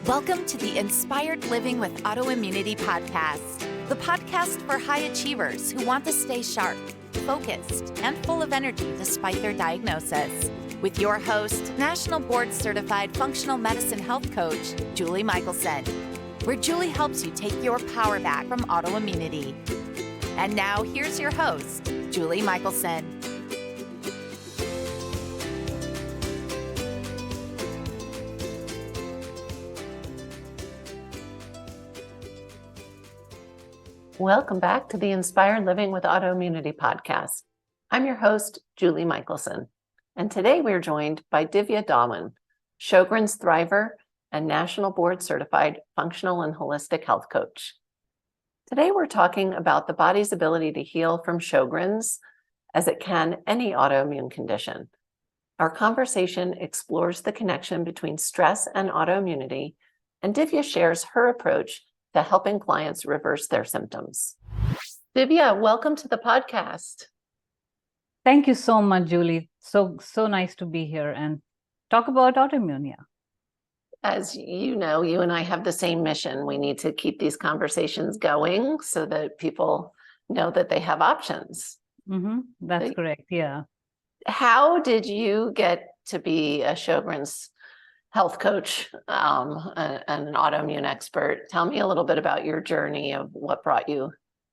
Welcome to the Inspired Living with Autoimmunity podcast, the podcast for high achievers who want to stay sharp, focused, and full of energy despite their diagnosis. With your host, National Board Certified Functional Medicine Health Coach, Julie Michelson, where Julie helps you take your power back from autoimmunity. And now here's your host, Julie Michelson. Welcome back to the Inspired Living with Autoimmunity podcast. I'm your host, Julie Michelson, and today we're joined by Divya Dhawan, Sjogren's Thriver and National Board Certified Functional and Holistic Health Coach. Today we're talking about the body's ability to heal from Sjogren's as it can any autoimmune condition. Our conversation explores the connection between stress and autoimmunity, and Divya shares her approach to helping clients reverse their symptoms. Divya, welcome to the podcast. Thank you so much, Julie. So nice to be here and talk about autoimmune. Yeah. As you know, you and I have the same mission. We need to keep these conversations going so that people know that they have options. That's correct. Yeah. How did you get to be a Sjogren's health coach and an autoimmune expert? Tell me a little bit about your journey of what brought you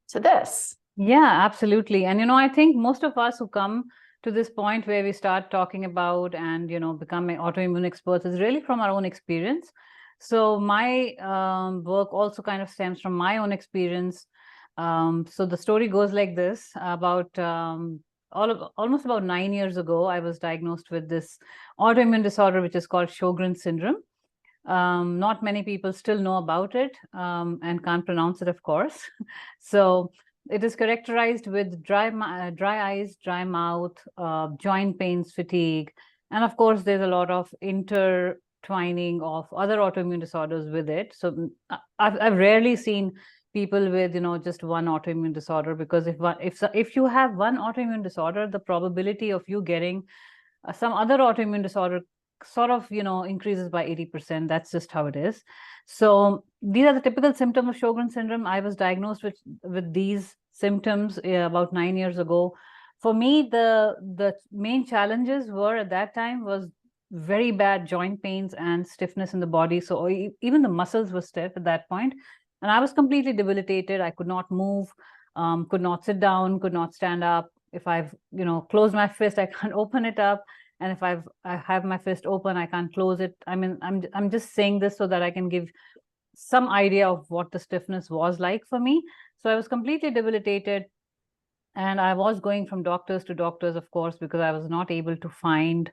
to this. Yeah, absolutely. And, I think most of us who come to this point where we start talking about and, becoming autoimmune experts is really from our own experience. So my work also kind of stems from my own experience. So the story goes like this. Almost about 9 years ago, I was diagnosed with this autoimmune disorder, which is called Sjogren syndrome. Not many people still know about it and can't pronounce it, of course. So it is characterized with dry eyes, dry mouth, joint pains, fatigue. And of course, there's a lot of intertwining of other autoimmune disorders with it. So I've rarely seen people with just one autoimmune disorder, because if you have one autoimmune disorder, the probability of you getting some other autoimmune disorder sort of increases by 80%. That's just how it is. So these are the typical symptoms of Sjogren syndrome. I was diagnosed with these symptoms about 9 years ago. For me, the main challenges were at that time was very bad joint pains and stiffness in the body. So even the muscles were stiff at that point. And I was completely debilitated. I could not move, could not sit down, could not stand up. If I've, closed my fist, I can't open it up. And if I have my fist open, I can't close it. I mean, I'm just saying this so that I can give some idea of what the stiffness was like for me. So I was completely debilitated. And I was going from doctors to doctors, of course, because I was not able to find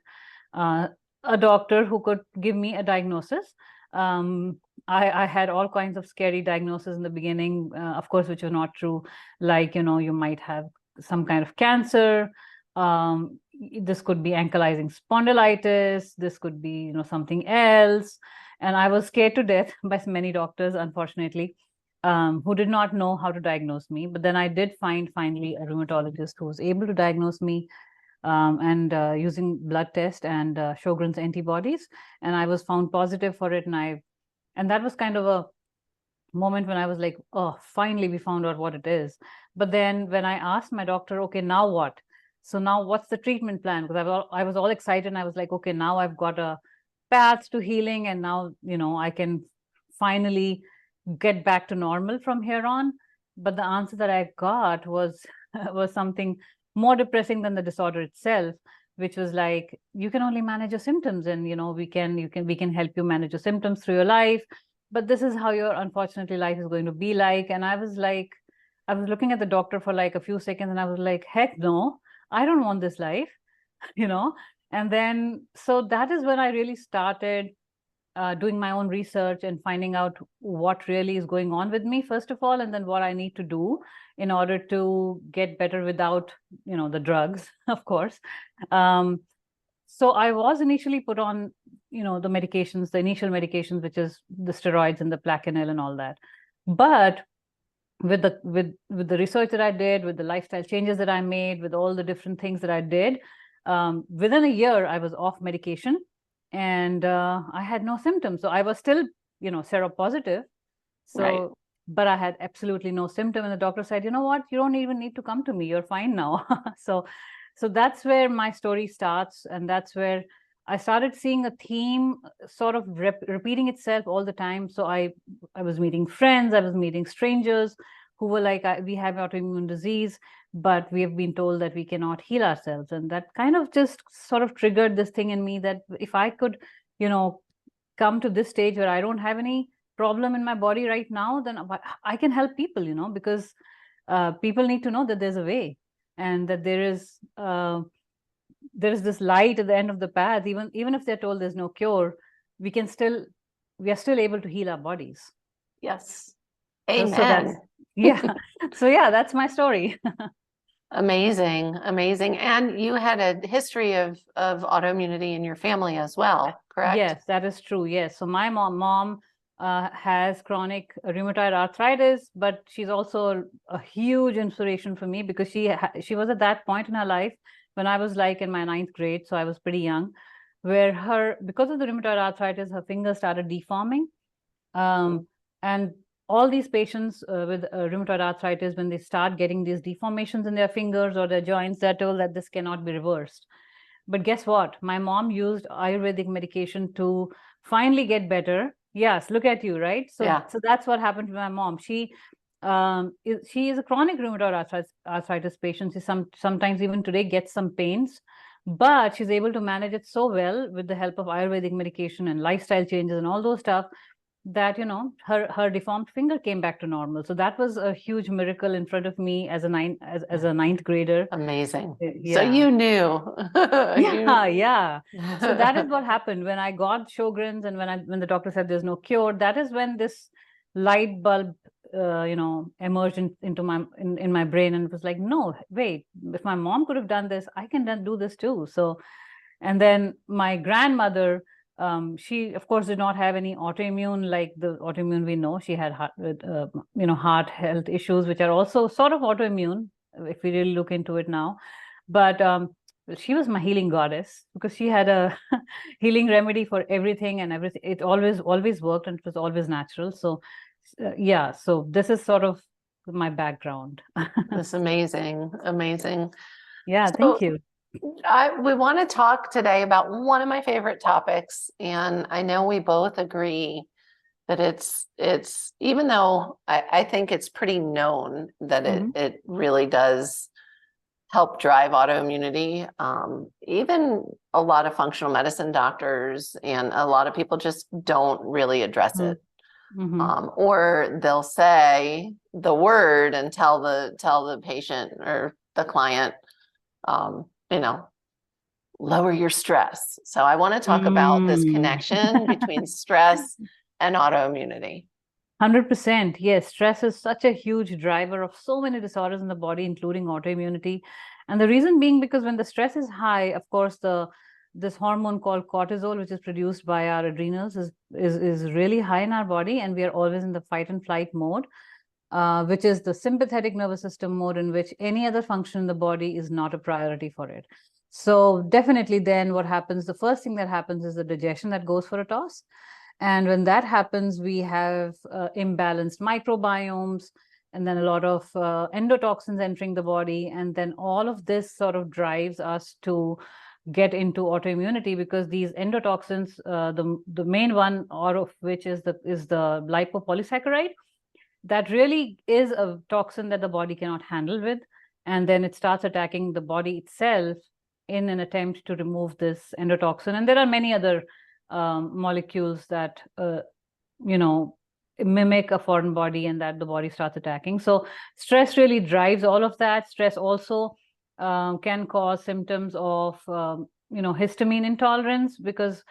a doctor who could give me a diagnosis. I had all kinds of scary diagnoses in the beginning, of course, which are not true. Like, you might have some kind of cancer. This could be ankylosing spondylitis. This could be, something else. And I was scared to death by many doctors, unfortunately, who did not know how to diagnose me. But then I did find finally a rheumatologist who was able to diagnose me and using blood test and Sjogren's antibodies. And I was found positive for it. And that was kind of a moment when I was like, oh, finally we found out what it is. But then when I asked my doctor, okay, now what? So now what's the treatment plan? Because I was all excited and I was like, okay, now I've got a path to healing. And now, I can finally get back to normal from here on. But the answer that I got was something more depressing than the disorder itself, which was like, you can only manage your symptoms, and we can help you manage your symptoms through your life, but this is how your unfortunately life is going to be like. And I was looking at the doctor for like a few seconds, and I was like, heck no, I don't want this life, And then so that is when I really started doing my own research and finding out what really is going on with me, first of all, and then what I need to do in order to get better without, the drugs, of course. So I was initially put on, the medications, the initial medications, which is the steroids and the Plaquenil and all that. But with the research that I did, with the lifestyle changes that I made, with all the different things that I did, within a year, I was off medication and I had no symptoms. So I was still seropositive. So, Right. but I had absolutely no symptom. And the doctor said, you know what, you don't even need to come to me. You're fine now. So that's where my story starts. And that's where I started seeing a theme sort of repeating itself all the time. So I was meeting friends, I was meeting strangers who were like, we have autoimmune disease, but we have been told that we cannot heal ourselves. And that kind of just sort of triggered this thing in me that if I could, come to this stage where I don't have any problem in my body right now, then I can help people, because people need to know that there's a way, and that there is this light at the end of the path. Even if they're told there's no cure, we are still able to heal our bodies. Yes. So Amen. that's my story. Amazing. And you had a history of autoimmunity in your family as well, correct? Yes, that is true. Yes. So my mom has chronic rheumatoid arthritis, but she's also a huge inspiration for me because she was at that point in her life when I was like in my 9th grade, so I was pretty young, where because of the rheumatoid arthritis, her fingers started deforming. And all these patients with rheumatoid arthritis, when they start getting these deformations in their fingers or their joints, they're told that this cannot be reversed. But guess what? My mom used Ayurvedic medication to finally get better. Yes, look at you, right? So that's what happened to my mom. She is a chronic rheumatoid arthritis patient. She sometimes even today gets some pains, but she's able to manage it so well with the help of Ayurvedic medication and lifestyle changes and all those stuff, that her deformed finger came back to normal. So that was a huge miracle in front of me as a 9th grader. Amazing. Yeah. So you knew. Yeah. So that is what happened when I got Sjogren's, and when the doctor said there's no cure. That is when this light bulb emerged into my brain, and it was like, no, wait, if my mom could have done this, I can do this too. So, and then my grandmother, she of course did not have any autoimmune like the autoimmune we know. She had heart health issues, which are also sort of autoimmune if we really look into it now. But she was my healing goddess because she had a healing remedy for everything and everything. It always worked, and it was always natural. So so this is sort of my background. That's amazing. Yeah, thank you. We want to talk today about one of my favorite topics, and I know we both agree that it's even though I think it's pretty known that it really does help drive autoimmunity. Even a lot of functional medicine doctors and a lot of people just don't really address it. Or they'll say the word and tell the patient or the client, lower your stress. So I want to talk about this connection between stress and autoimmunity. 100%. Yes, stress is such a huge driver of so many disorders in the body, including autoimmunity. And the reason being because when the stress is high, of course, this hormone called cortisol, which is produced by our adrenals, is really high in our body, and we are always in the fight and flight mode, which is the sympathetic nervous system mode, in which any other function in the body is not a priority for it. So definitely then what happens, the first thing that happens is the digestion that goes for a toss. And when that happens, we have imbalanced microbiomes, and then a lot of endotoxins entering the body. And then all of this sort of drives us to get into autoimmunity, because these endotoxins, the main one out of which is the lipopolysaccharide, that really is a toxin that the body cannot handle with. And then it starts attacking the body itself in an attempt to remove this endotoxin. And there are many other molecules that mimic a foreign body, and that the body starts attacking. So stress really drives all of that. Stress also can cause symptoms of histamine intolerance, because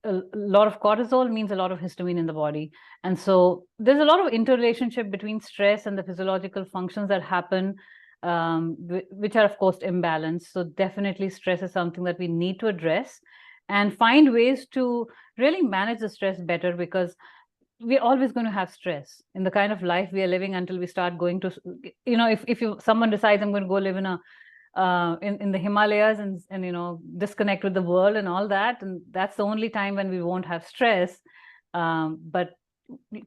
a lot of cortisol means a lot of histamine in the body. And so there's a lot of interrelationship between stress and the physiological functions that happen, which are of course imbalanced. So definitely stress is something that we need to address and find ways to really manage the stress better, because we're always going to have stress in the kind of life we are living until we start going to, if someone decides I'm going to go live in the Himalayas and disconnect with the world and all that, and that's the only time when we won't have stress. But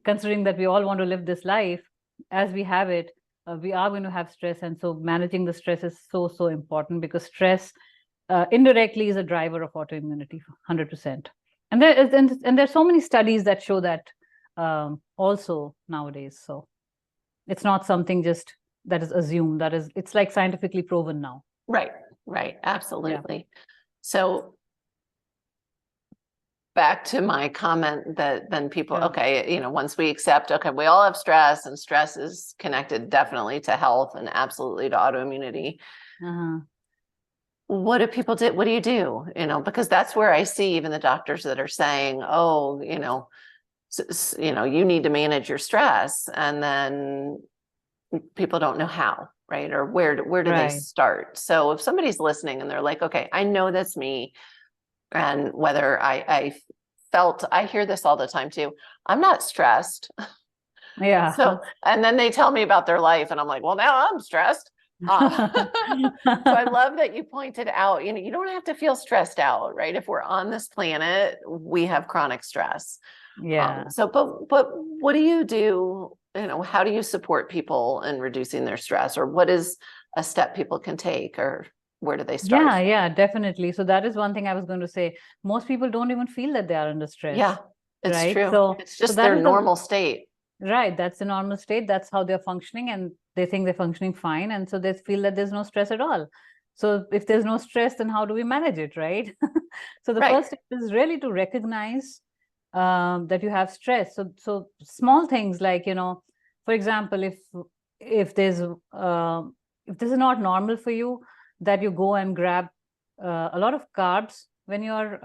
considering that we all want to live this life as we have it, we are going to have stress. And so managing the stress is so important, because stress indirectly is a driver of autoimmunity, 100%. And there's so many studies that show that also nowadays. So it's not something just that is assumed. It's like scientifically proven now. Right. Absolutely. Yeah. So back to my comment that then people, okay, once we accept, okay, we all have stress, and stress is connected definitely to health and absolutely to autoimmunity. What do people do? What do you do? Because that's where I see even the doctors that are saying, oh, you need to manage your stress, and then people don't know how, right? Or where do they start? So if somebody's listening and they're like, okay, I know that's me, and whether I hear this all the time too, I'm not stressed. Yeah. So, and then they tell me about their life, and I'm like, well, now I'm stressed. So I love that you pointed out, you don't have to feel stressed out, right? If we're on this planet, we have chronic stress. Yeah. But what do you do? How do you support people in reducing their stress, or what is a step people can take, or where do they start? Yeah, definitely. So that is one thing I was going to say. Most people don't even feel that they are under stress. Yeah, it's true. So it's just their normal state. Right. That's the normal state. That's how they're functioning, and they think they're functioning fine. And so they feel that there's no stress at all. So if there's no stress, then how do we manage it, right? So the first step is really to recognize that you have stress. So small things like, for example, if this is not normal for you, that you go and grab a lot of carbs when you're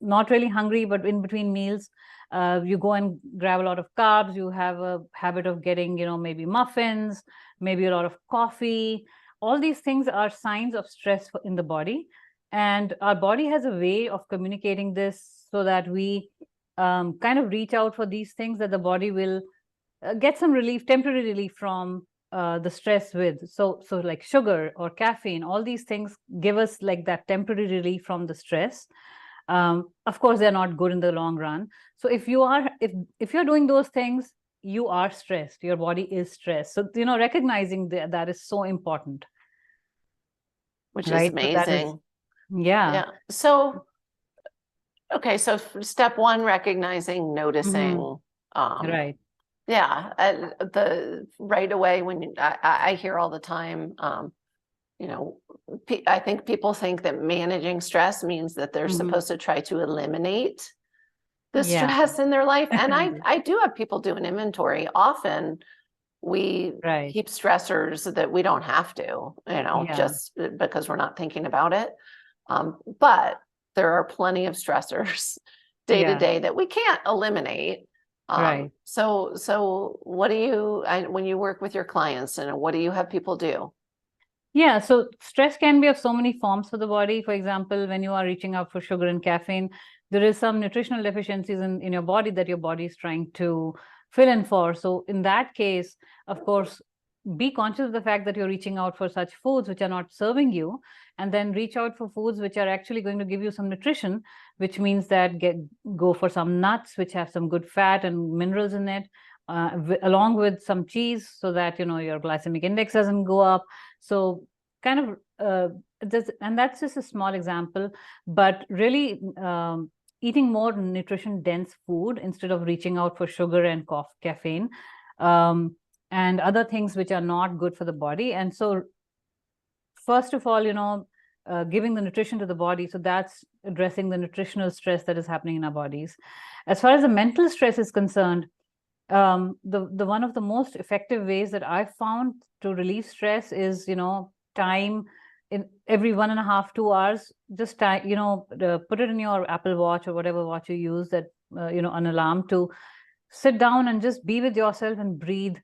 not really hungry, but in between meals, you go and grab a lot of carbs. You have a habit of getting, maybe muffins, maybe a lot of coffee. All these things are signs of stress in the body. And our body has a way of communicating this so that we kind of reach out for these things that the body will get some relief, temporary relief from the stress with. So like sugar or caffeine, all these things give us like that temporary relief from the stress. Of course, they're not good in the long run. So if you're doing those things, you are stressed. Your body is stressed. So, recognizing that is so important. Which is amazing. Yeah. So, okay. So step one, recognizing, noticing. Right. Yeah. Right away when I hear all the time, I think people think that managing stress means that they're supposed to try to eliminate the stress in their life. And I do have people do an inventory. Often we keep stressors that we don't have to, just because we're not thinking about it. But there are plenty of stressors day to day that we can't eliminate. So what do you, when you work with your clients, what do you have people do? Yeah, so stress can be of so many forms for the body. For example, when you are reaching out for sugar and caffeine, there is some nutritional deficiencies in your body that your body is trying to fill in for. So in that case, of course, be conscious of the fact that you're reaching out for such foods which are not serving you, and then reach out for foods which are actually going to give you some nutrition, which means that go for some nuts which have some good fat and minerals in it, along with some cheese, so that your glycemic index doesn't go up. So kind of and that's just a small example, but really eating more nutrition dense food instead of reaching out for sugar and caffeine and other things which are not good for the body. And so first of all, giving the nutrition to the body. So that's addressing the nutritional stress that is happening in our bodies. As far as the mental stress is concerned, the one of the most effective ways that I've found to relieve stress is, time in every 1.5 to 2 hours, just time, put it in your Apple Watch or whatever watch you use, that, an alarm to sit down and just be with yourself and breathe,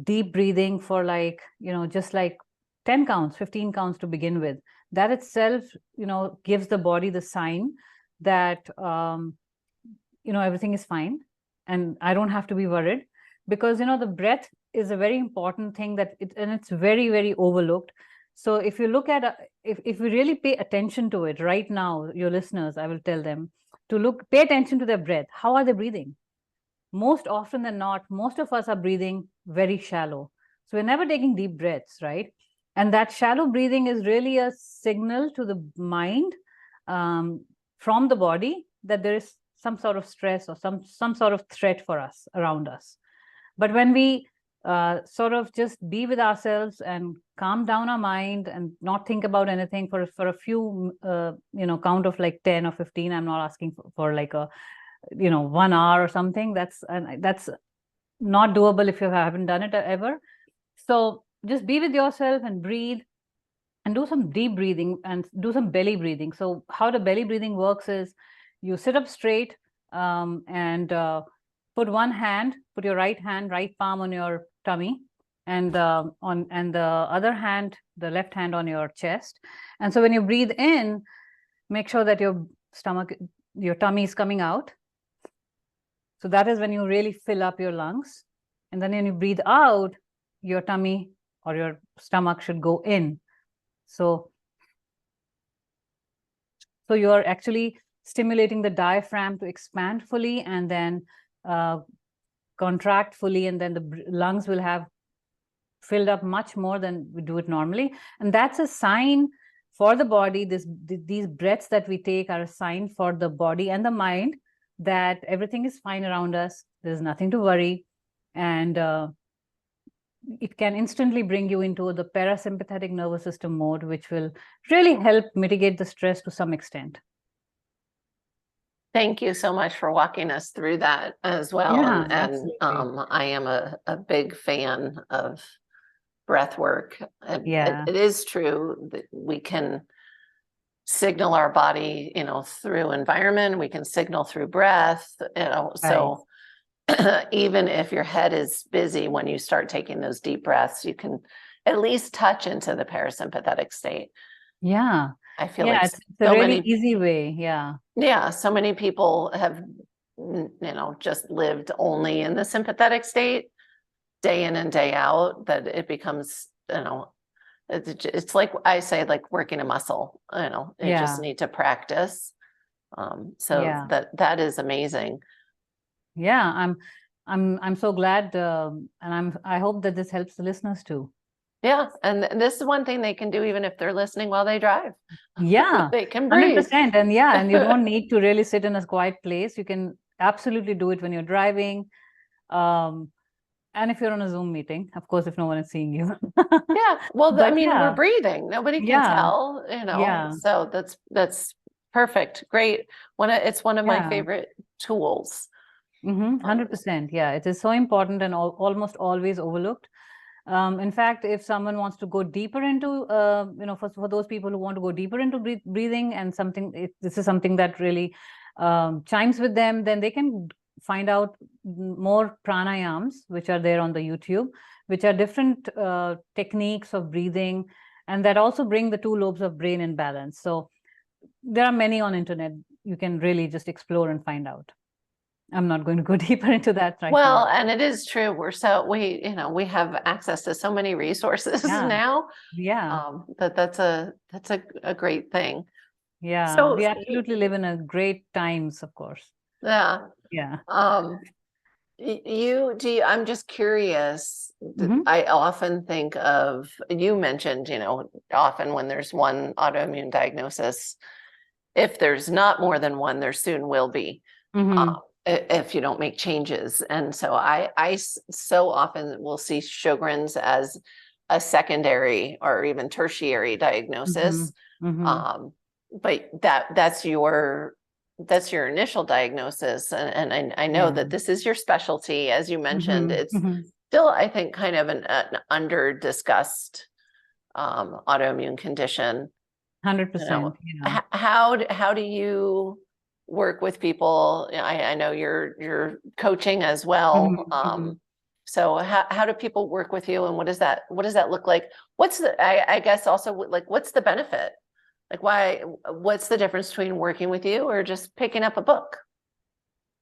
deep breathing for just like 10 counts, 15 counts to begin with. That itself, gives the body the sign that, everything is fine and I don't have to be worried, because, the breath is a very important thing and it's very, very overlooked. So if you look at, if we really pay attention to it right now, your listeners, I will tell them to pay attention to their breath. How are they breathing? most often than not, most of us are breathing very shallow. So we're never taking deep breaths, right? And that shallow breathing is really a signal to the mind from the body that there is some sort of stress or some sort of threat for us around us. But when we sort of just be with ourselves and calm down our mind and not think about anything for a few, count of like 10 or 15. I'm not asking for like a, 1 hour or something. That's not doable if you haven't done it ever. So just be with yourself and breathe and do some deep breathing and do some belly breathing. So how the belly breathing works is you sit up straight and put your right palm on your tummy, and the other hand, the left hand, on your chest. And so when you breathe in, make sure that your tummy is coming out. So that is when you really fill up your lungs. And then when you breathe out, your tummy or your stomach should go in. So you are actually stimulating the diaphragm to expand fully and then contract fully, and then the lungs will have filled up much more than we do it normally. And that's a sign for the body. These breaths that we take are a sign for the body and the mind that everything is fine around us. There's nothing to worry. And it can instantly bring you into the parasympathetic nervous system mode, which will really help mitigate the stress to some extent. Thank you so much for walking us through that as well. Yeah, and I am a big fan of breath work. Yeah. It is true that we can signal our body, through environment, we can signal through breath, so even if your head is busy, when you start taking those deep breaths, you can at least touch into the parasympathetic state. Yeah. I feel like it's a really easy way. Yeah, so many people have just lived only in the sympathetic state day in and day out that it becomes, it's like I say, like working a muscle. You just need to practice. So that is amazing. Yeah, I'm so glad, and I hope that this helps the listeners too. Yeah, and this is one thing they can do even if they're listening while they drive. Yeah, they can breathe. 100%. And you don't need to really sit in a quiet place. You can absolutely do it when you're driving. And if you're on a Zoom meeting, of course, if no one is seeing you. Yeah, well, we're breathing. Nobody can tell, Yeah. So that's perfect. Great. It's one of my favorite tools. 100%. Yeah, it is so important and almost always overlooked. In fact, if someone wants to go deeper into, for those people who want to go deeper into breathing and this is something that really chimes with them, then they can find out more pranayams, which are there on the YouTube, which are different techniques of breathing, and that also bring the two lobes of brain in balance. So there are many on internet. You can really just explore and find out. I'm not going to go deeper into that right now. Well, and it is true. We have access to so many resources now. Yeah. That's a great thing. Yeah. So we absolutely live in a great times, of course. Yeah. Yeah. I'm just curious. I often think of, you mentioned, often when there's one autoimmune diagnosis, if there's not more than one, there soon will be. If you don't make changes. And so I so often will see Sjogren's as a secondary or even tertiary diagnosis. But that's your initial diagnosis. And I know that this is your specialty. As you mentioned, it's still, I think, kind of an under-discussed autoimmune condition. 100%. How do you work with people? I know you're coaching as well. So how do people work with you, and what does that look like? I guess also, like, what's the benefit? Like, what's the difference between working with you or just picking up a book?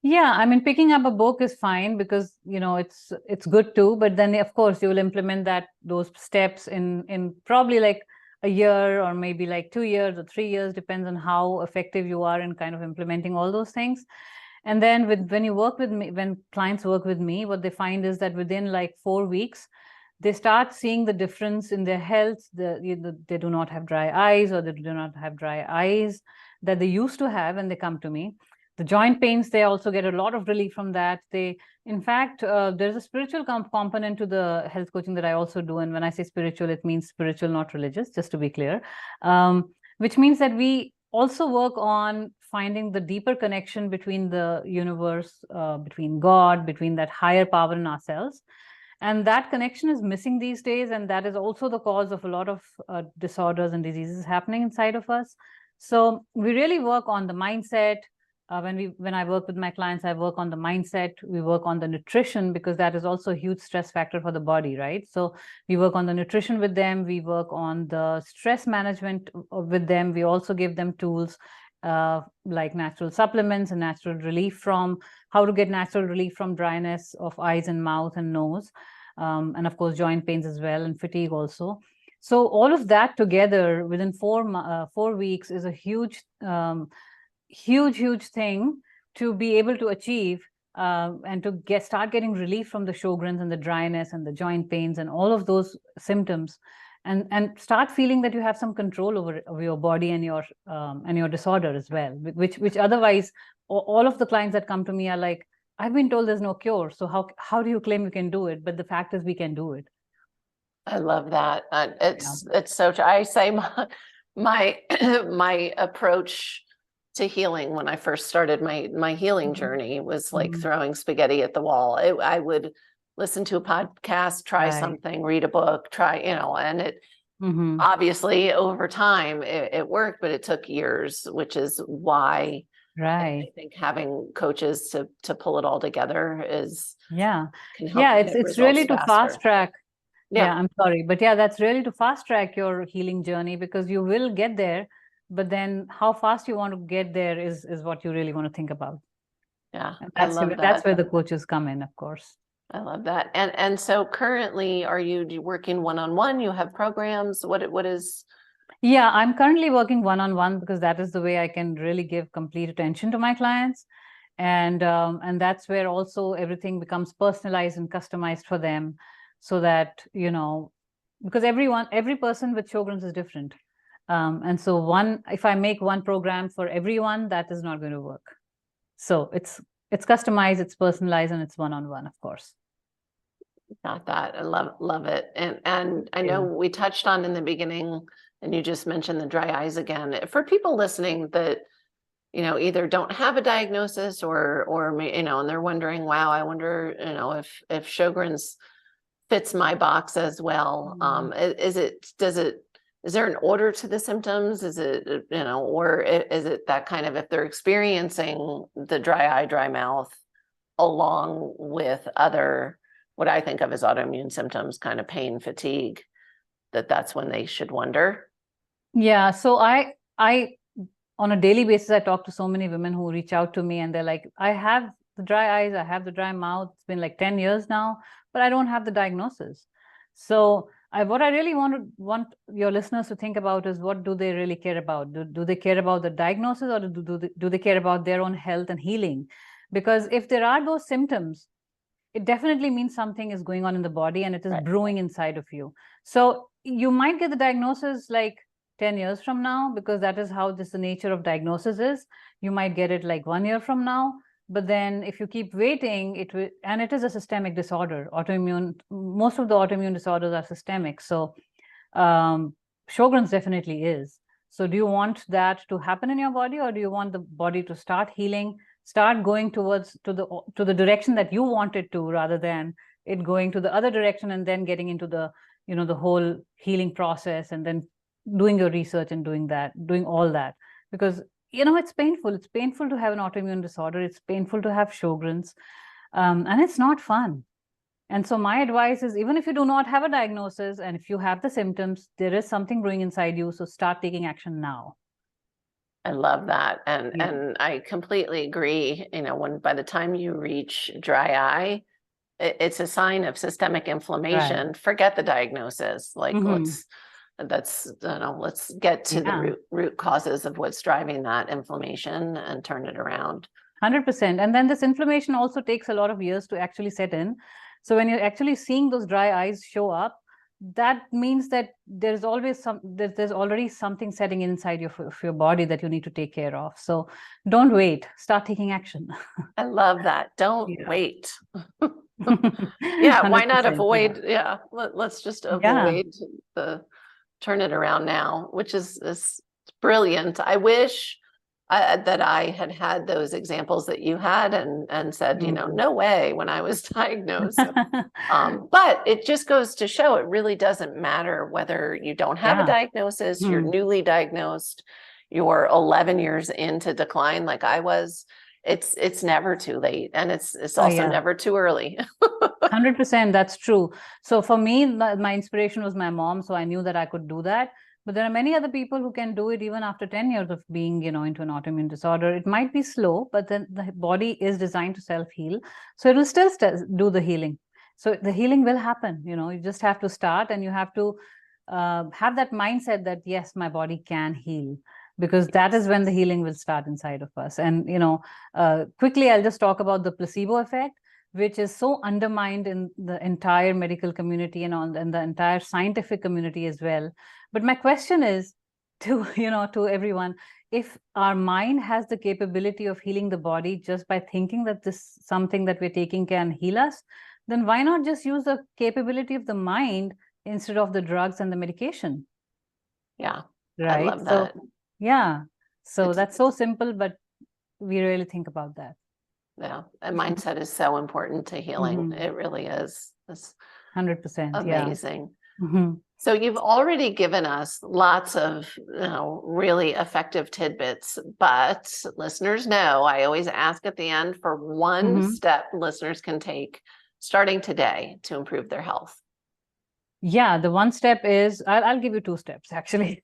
Yeah, picking up a book is fine because, it's good too, but then of course you will implement those steps in probably like a year or maybe like 2 years or 3 years, depends on how effective you are in kind of implementing all those things. And then when you work with me, when clients work with me, what they find is that within like 4 weeks, they start seeing the difference in their health. They do not have dry eyes, or they do not have dry eyes that they used to have, and they come to me. The joint pains, they also get a lot of relief from that. In fact, there's a spiritual component to the health coaching that I also do. And when I say spiritual, it means spiritual, not religious, just to be clear, which means that we also work on finding the deeper connection between the universe, between God, between that higher power in ourselves. And that connection is missing these days. And that is also the cause of a lot of disorders and diseases happening inside of us. So we really work on the mindset. When I work with my clients, I work on the mindset. We work on the nutrition, because that is also a huge stress factor for the body, right? So we work on the nutrition with them. We work on the stress management with them. We also give them tools like natural supplements and natural relief from how to get natural relief from dryness of eyes and mouth and nose, and of course joint pains as well, and fatigue also. So all of that together within 4 weeks is a huge thing to be able to achieve, and to start getting relief from the Sjogrens and the dryness and the joint pains and all of those symptoms, and start feeling that you have some control over your body and your disorder as well, which otherwise all of the clients that come to me are like, I've been told there's no cure, so how do you claim you can do it? But the fact is we can do it. I love that. It's so true. I say my approach to healing when I first started my healing journey was like throwing spaghetti at the wall. I would listen to a podcast, try something, read a book, and it obviously over time it worked, but it took years, which is why I think having coaches to pull it all together can help it's really to fast track. Yeah, I'm sorry, but that's really to fast track your healing journey, because you will get there, but then how fast you want to get there is what you really want to think about. Yeah, and that's where the coaches come in, of course. I love that. And so currently, are you working one-on-one? You have programs? What is? Yeah, I'm currently working one-on-one, because that is the way I can really give complete attention to my clients. And that's where also everything becomes personalized and customized for them, so that, because every person with Sjogren's is different. And so if I make one program for everyone, that is not going to work. So it's customized, it's personalized, and it's one-on-one, of course. Got that. I love it. And I know we touched on in the beginning, and you just mentioned the dry eyes again. For people listening that, either don't have a diagnosis or and they're wondering, wow, I wonder, if Sjogren's fits my box as well. Is there an order to the symptoms? Is it, or is it that kind of, if they're experiencing the dry eye, dry mouth, along with other, what I think of as autoimmune symptoms, kind of pain, fatigue, that's when they should wonder? Yeah. So I on a daily basis, I talk to so many women who reach out to me, and they're like, I have the dry eyes, I have the dry mouth. It's been like 10 years now, but I don't have the diagnosis. So what I really want your listeners to think about is, what do they really care about? Do they care about the diagnosis, or do they care about their own health and healing? Because if there are those symptoms, it definitely means something is going on in the body, and it is brewing inside of you. So you might get the diagnosis like 10 years from now, because that is how the nature of diagnosis is. You might get it like 1 year from now. But then if you keep waiting, and it is a systemic disorder. Most of the autoimmune disorders are systemic. So Sjogren's definitely is. So do you want that to happen in your body, or do you want the body to start healing, start going to the direction that you want it to, rather than it going to the other direction and then getting into the whole healing process, and then doing your research and doing all that? Because it's painful. It's painful to have an autoimmune disorder. It's painful to have Sjogren's, and it's not fun. And so my advice is, even if you do not have a diagnosis, and if you have the symptoms, there is something brewing inside you. So start taking action now. I love that. And I completely agree. When by the time you reach dry eye, it's a sign of systemic inflammation. Forget the diagnosis. Like let's get to the root causes of what's driving that inflammation and turn it around. 100%. And then this inflammation also takes a lot of years to actually set in. So when you're actually seeing those dry eyes show up, that means that there's already something setting inside your body that you need to take care of. So don't wait, start taking action. I love that. Don't Yeah. wait. Yeah, why not 100%, avoid? Yeah, let's just avoid the turn it around now, which is brilliant. I wish that I had those examples that you had and said, no way when I was diagnosed. But it just goes to show it really doesn't matter whether you don't have a diagnosis, you're newly diagnosed, you're 11 years into decline like I was. It's never too late, and it's also never too early. 100%, that's true. So for me, my inspiration was my mom, so I knew that I could do that. But there are many other people who can do it even after 10 years of being, into an autoimmune disorder. It might be slow, but then the body is designed to self-heal. So it will still do the healing. So the healing will happen. You just have to start, and you have to have that mindset that, yes, my body can heal, because that is when the healing will start inside of us. And, quickly, I'll just talk about the placebo effect, which is so undermined in the entire medical community and in the entire scientific community as well. But my question is to everyone, if our mind has the capability of healing the body just by thinking that this something that we're taking can heal us, then why not just use the capability of the mind instead of the drugs and the medication? Yeah, right. I love that. So that's so simple, but we really think about that. Yeah, and mindset is so important to healing. It really is. It's 100%. amazing. So you've already given us lots of really effective tidbits, but listeners know I always ask at the end for one step listeners can take starting today to improve their health. Yeah, the one step is, I'll give you two steps actually.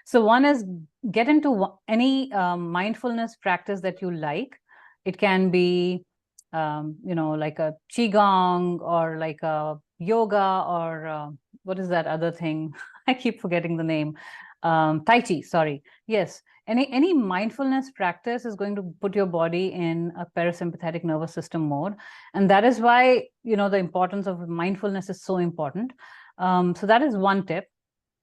So one is get into any mindfulness practice that you like. It can be, like a qigong or like a yoga or what is that other thing? I keep forgetting the name. Tai Chi, sorry. Yes. Any mindfulness practice is going to put your body in a parasympathetic nervous system mode. And that is why, the importance of mindfulness is so important. So that is one tip.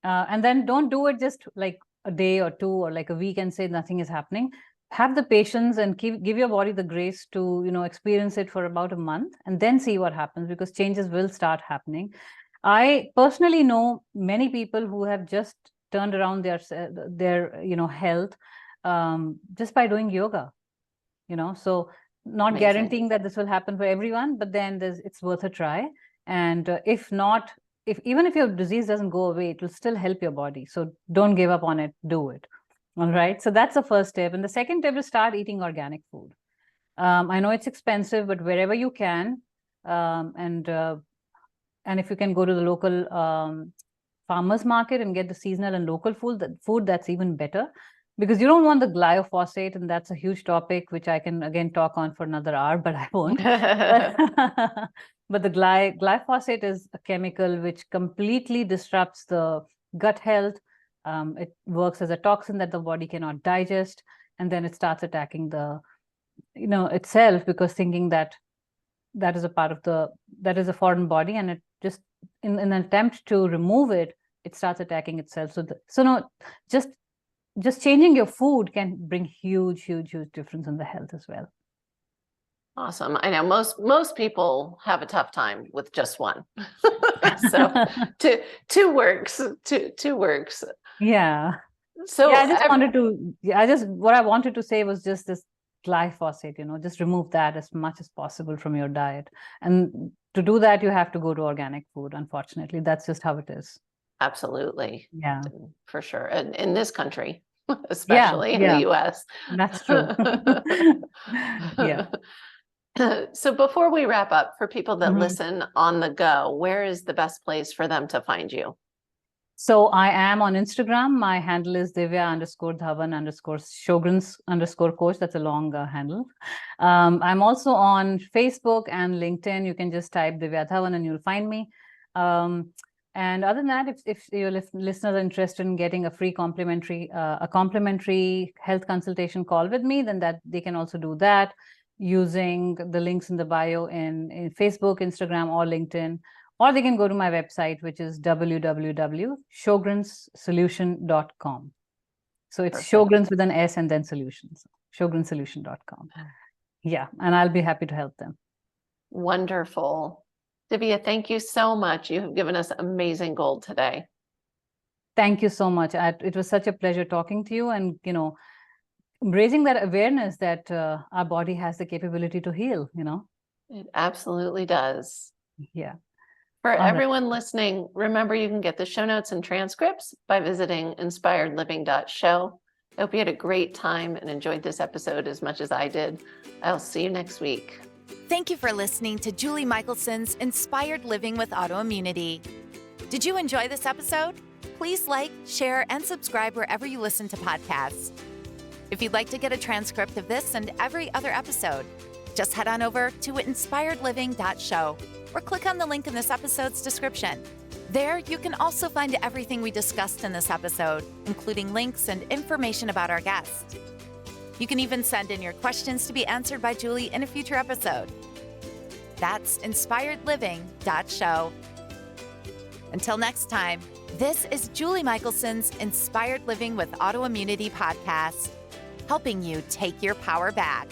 And then don't do it just like a day or two or like a week and say nothing is happening. Have the patience and give your body the grace to, experience it for about a month and then see what happens, because changes will start happening. I personally know many people who have just turned around their health just by doing yoga, so not Amazing. Guaranteeing that this will happen for everyone, but then it's worth a try. And even if your disease doesn't go away, it will still help your body. So don't give up on it, do it. All right. So that's the first tip. And the second tip is start eating organic food. I know it's expensive, but wherever you can, and if you can go to the local farmers market and get the seasonal and local food, that's even better, because you don't want the glyphosate, and that's a huge topic, which I can again talk on for another hour, but I won't. But the glyphosate is a chemical which completely disrupts the gut health. It works as a toxin that the body cannot digest, and then it starts attacking the, itself, because thinking that is a part of that is a foreign body, and it just in an attempt to remove it, it starts attacking itself. Just changing your food can bring huge difference in the health as well. Awesome. I know most people have a tough time with just one. So two works. Yeah. So what I wanted to say was just this glyphosate, just remove that as much as possible from your diet. And to do that, you have to go to organic food. Unfortunately, that's just how it is. Absolutely. Yeah, for sure. And in this country, especially in the US. That's true. Yeah. So before we wrap up, for people that listen on the go, where is the best place for them to find you? So I am on Instagram. My handle is Divya_Dhawan_Sjogren's_coach. That's a long handle. I'm also on Facebook and LinkedIn. You can just type Divya Dhawan and you'll find me. And other than that, if your listeners are interested in getting a free complimentary health consultation call with me, then that they can also do that using the links in the bio in Facebook, Instagram, or LinkedIn. Or they can go to my website, which is www.sjogrensolution.com. So it's Perfect. Sjogrens with an S and then solutions. Sjogrensolution.com. Yeah, and I'll be happy to help them. Wonderful. Divya, thank you so much. You have given us amazing gold today. Thank you so much. It was such a pleasure talking to you, and raising that awareness that our body has the capability to heal. It absolutely does. Yeah. For All right. everyone listening, remember you can get the show notes and transcripts by visiting inspiredliving.show. I hope you had a great time and enjoyed this episode as much as I did. I'll see you next week. Thank you for listening to Julie Michelson's Inspired Living with Autoimmunity. Did you enjoy this episode? Please like, share, and subscribe wherever you listen to podcasts. If you'd like to get a transcript of this and every other episode, just head on over to inspiredliving.show or click on the link in this episode's description. There, you can also find everything we discussed in this episode, including links and information about our guest. You can even send in your questions to be answered by Julie in a future episode. That's inspiredliving.show. Until next time, this is Julie Michelson's Inspired Living with Autoimmunity podcast, helping you take your power back.